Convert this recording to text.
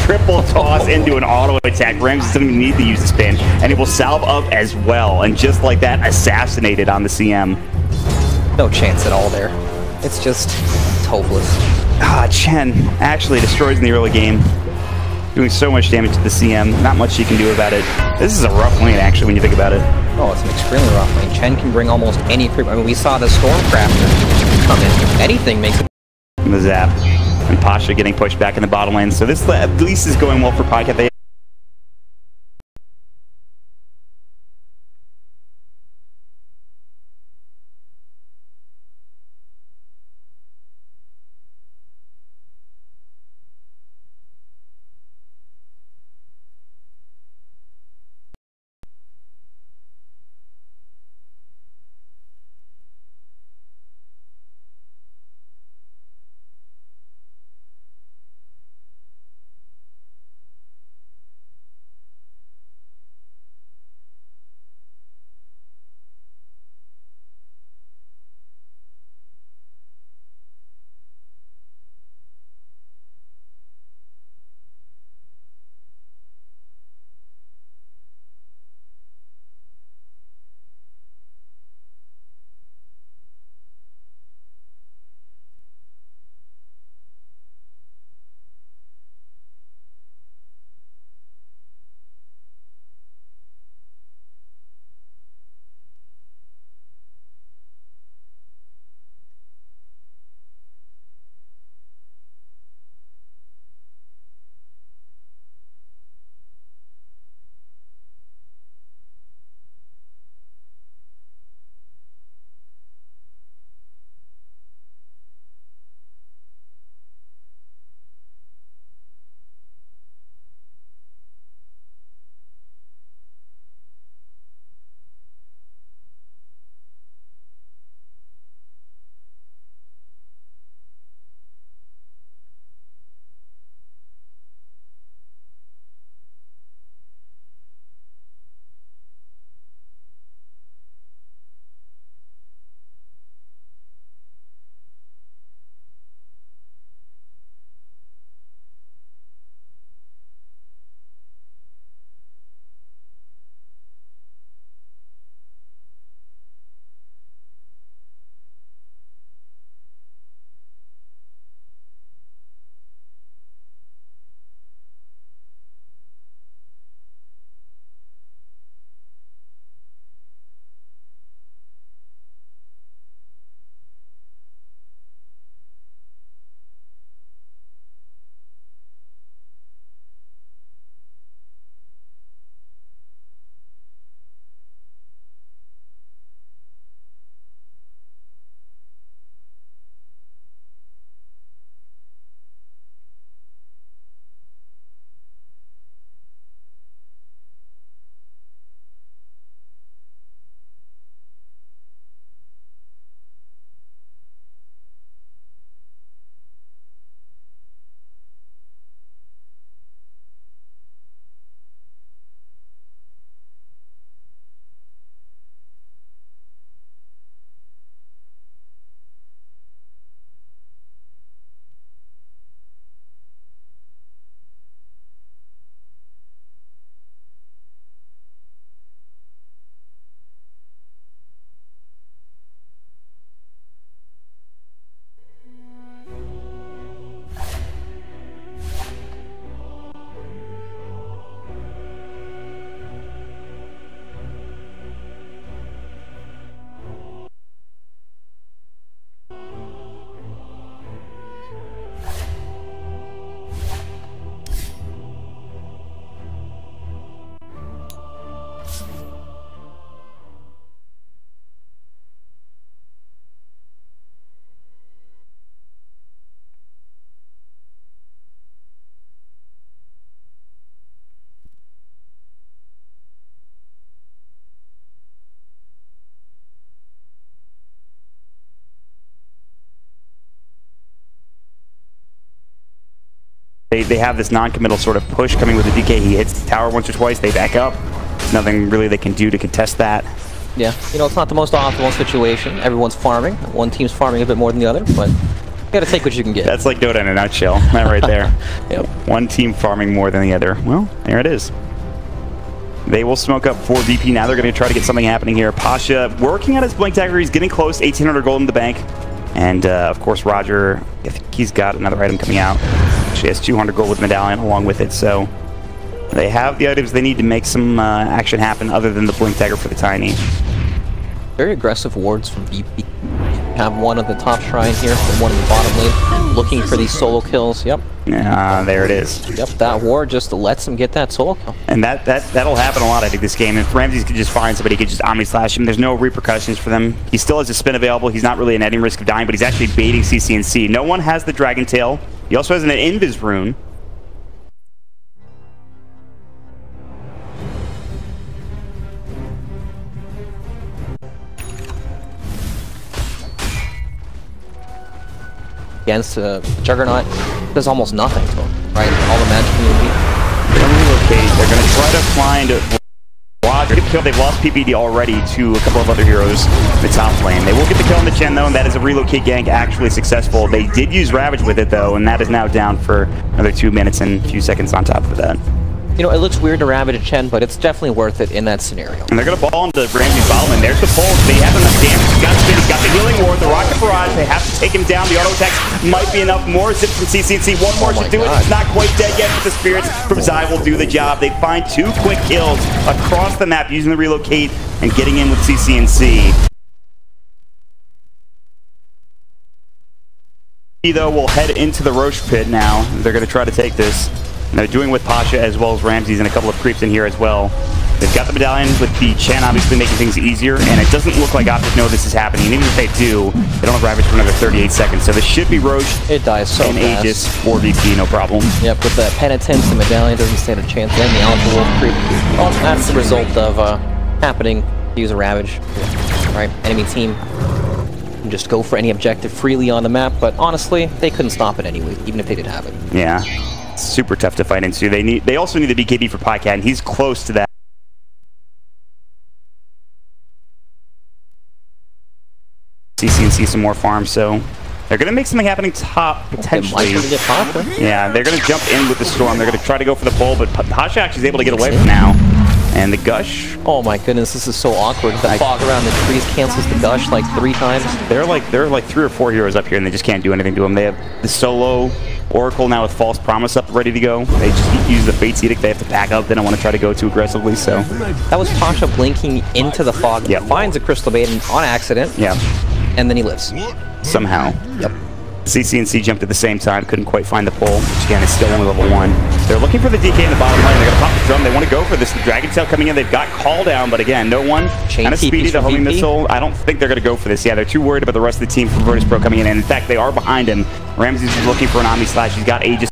triple toss into an auto attack. Ramsey doesn't even need to use the spin, and it will salve up as well. And just like that, assassinated on the CM. No chance at all there. It's just hopeless. Chen actually destroys in the early game, doing so much damage to the CM. Not much she can do about it. This is a rough lane, actually, when you think about it. Oh, it's an extremely rough lane. Chen can bring almost any creep. I mean, we saw the Stormcrafter come in. Anything makes it. The zap. And Pasha getting pushed back in the bottom lane. So this at least is going well for Pocket. They have this non-committal sort of push coming with the DK. He hits the tower once or twice, they back up. There's nothing really they can do to contest that. Yeah, you know, it's not the most optimal situation. Everyone's farming. One team's farming a bit more than the other, but You gotta take what you can get. That's like Dota in a nutshell. That right there. Yep. One team farming more than the other. Well, there it is. They will smoke up for VP now. They're going to try to get something happening here. Pasha working on his blink dagger. He's getting close. 1,800 gold in the bank. And, of course, Roger, I think he's got another item coming out. She has 200 gold with medallion along with it. So they have the items they need to make some action happen other than the blink dagger for the Tiny. Very aggressive wards from VP. Have one on the top shrine here, and one in the bottom lane, looking for these solo kills. Yep. There it is. Yep, that ward just lets him get that solo kill. And that'll happen a lot, I think, this game. If Ramses could just find somebody who could just Omni Slash him, there's no repercussions for them. He still has a spin available. He's not really an netting risk of dying, but he's actually baiting CCNC. No one has the Dragon Tail. He also has an Invis rune. Against Juggernaut, does almost nothing to him, right? All the magic community. They're going to relocate. They're going to try to find Roger. They've lost PPD already to a couple of other heroes in the top lane. They will get the kill on the Chen, though, and that is a relocate gank actually successful. They did use Ravage with it, though, and that is now down for another 2 minutes and a few seconds on top of that. You know, it looks weird to Ravage a Chen, but it's definitely worth it in that scenario. And they're going to ball into Ramsey's bottom, and there's the pull. They have enough damage. He's got the healing ward, the rocket barrage. They have to take him down. The auto attacks might be enough. More zip from CCNC. One more should do it. It's not quite dead yet, but the spirits from Zai will do the job. They find 2 quick kills across the map using the relocate and getting in with CCNC. Though will head into the Roche pit now. They're going to try to take this. And they're doing with Pasha as well as Ramses and a couple of creeps in here as well. They've got the medallion with the Chen obviously making things easier, and it doesn't look like Optic know this is happening. And even if they do, they don't have Ravage for another 38 seconds. So this should be Roche. It dies so and fast. Aegis for VP, no problem. Yep, with the Penitence, the medallion doesn't stand a chance. Then the Alpha Wolf creep. Well, that's the result of happening to use a Ravage. Right, enemy team can just go for any objective freely on the map, but honestly, they couldn't stop it anyway, even if they did have it. Yeah. Super tough to fight into. They also need the BKB for PyCat, and he's close to that. CCNC some more farms, so they're going to make something happening top, potentially. Yeah, they're going to jump in with the Storm. They're going to try to go for the pull, but Pasha actually is able to get away from now. And the Gush. Oh my goodness, this is so awkward. The fog around the trees cancels the Gush like 3 times. There are like 3 or 4 heroes up here, and they just can't do anything to them. They have the solo Oracle now with False Promise up ready to go. They just use the Fate's Edict. They have to back up. They don't want to try to go too aggressively, so. That was Pasha blinking into the fog. Yep. Finds a Crystal Bait on accident. Yeah. And then he lives. Somehow. Yep. CCNC jumped at the same time, couldn't quite find the pull, which again is still only level 1. They're looking for the DK in the bottom lane. They're going to pop the drum. They want to go for this. The Dragon Tail coming in. They've got Call Down, but again, no one. Kind of speedy, the homing missile. I don't think they're going to go for this. Yeah, they're too worried about the rest of the team from Virtus Pro coming in. And in fact, they are behind him. Ramses is looking for an Omni Slash. He's got Aegis.